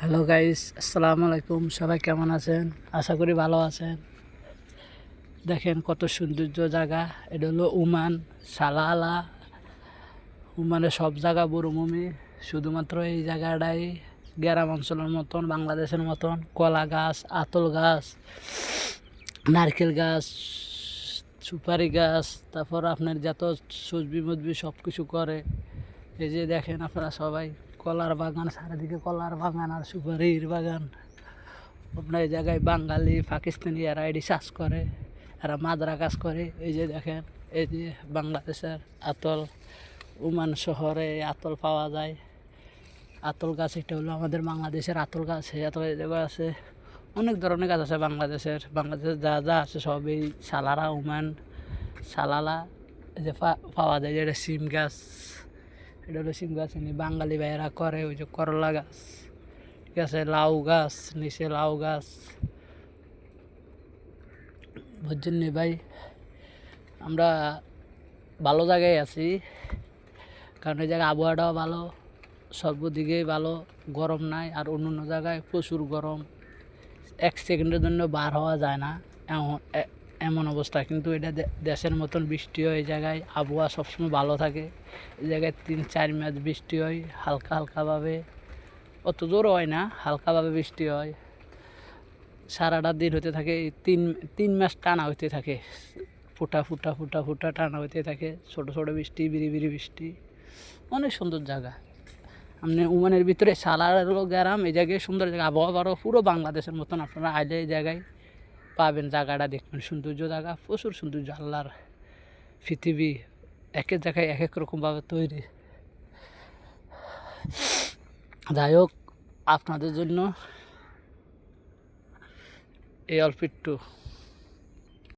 Hello guys, আসসালামু আলাইকুম। সবাই কেমন আছেন? আশা করি ভালো আছেন। দেখেন কত সৌন্দর্য জায়গা। এটা হলো ওমান সালালা। ওমানের সব জায়গা মরুভূমি, শুধুমাত্র এই জায়গাটাই গ্রাম অঞ্চলের মতন, বাংলাদেশের মতন কলা গাছ, আতল গাছ, নারকেল গাছ, সুপারি গাছ, তারপর আপনার যত সবজি মজবি সব কিছু করে। এই যে দেখেন আপনারা সবাই কলার বাগান, চারিদিকে কলার বাগান আর সুপারির বাগান। আপনার এই জায়গায় বাঙালি পাকিস্তানি এরা এটি চাষ করে, এরা মাদ্রা কাজ করে। এই যে দেখেন, এই যে বাংলাদেশের আতল, ওমান শহরে আতল পাওয়া যায়। আতল গাছ এটা হলো আমাদের বাংলাদেশের আতল গাছ। এই আতল জায়গা আছে, অনেক ধরনের গাছ আছে বাংলাদেশের যা যা আছে সব এই সালারা ওমান সালালা এই যে পাওয়া যায়। যেটা সিম গাছ, এটা হলো সিম গাছ। এনে বাঙালি ভাইয়েরা করে। ওই যে করলা গাছ, ঠিক আছে, লাউ গাছ, নিচে লাউ গাছ। বুঝছেন নি ভাই, আমরা ভালো জায়গায় আছি, কারণ এই জায়গায় আবহাওয়াটাও ভালো, সর্বদিকেই ভালো, গরম নাই। আর অন্য অন্য জায়গায় প্রচুর গরম, এক সেকেন্ডের জন্য বার হওয়া যায় না, এমন অবস্থা। কিন্তু এটা দেশের মতন বৃষ্টি হয় এই জায়গায়, আবহাওয়া সবসময় ভালো থাকে। এই জায়গায় 3-4 মাস বৃষ্টি হয়, হালকা হালকাভাবে, অত জোরও হয় না, হালকাভাবে বৃষ্টি হয়। সারাটা দিন হতে থাকে, তিন মাস টানা হইতে থাকে, ফুটা ফুটা ফুটা ফুটা টানা হইতে থাকে, ছোটো ছোটো বৃষ্টি, বিরি বিরি বৃষ্টি। অনেক সুন্দর জায়গা। আপনি ওমানের ভিতরে সালার গ্রাম, এই জায়গায় সুন্দর জায়গা, আবহাওয়া বারো পুরো বাংলাদেশের মতন। আপনারা আইলে এই জায়গায় পাবেন, জায়গাটা দেখবেন, সৌন্দর্য জায়গা, প্রচুর সৌন্দর্য। আল্লাহর পৃথিবী এক এক জায়গায় এক এক রকমভাবে তৈরি। যাই হোক, আপনাদের জন্য এই অল্প একটু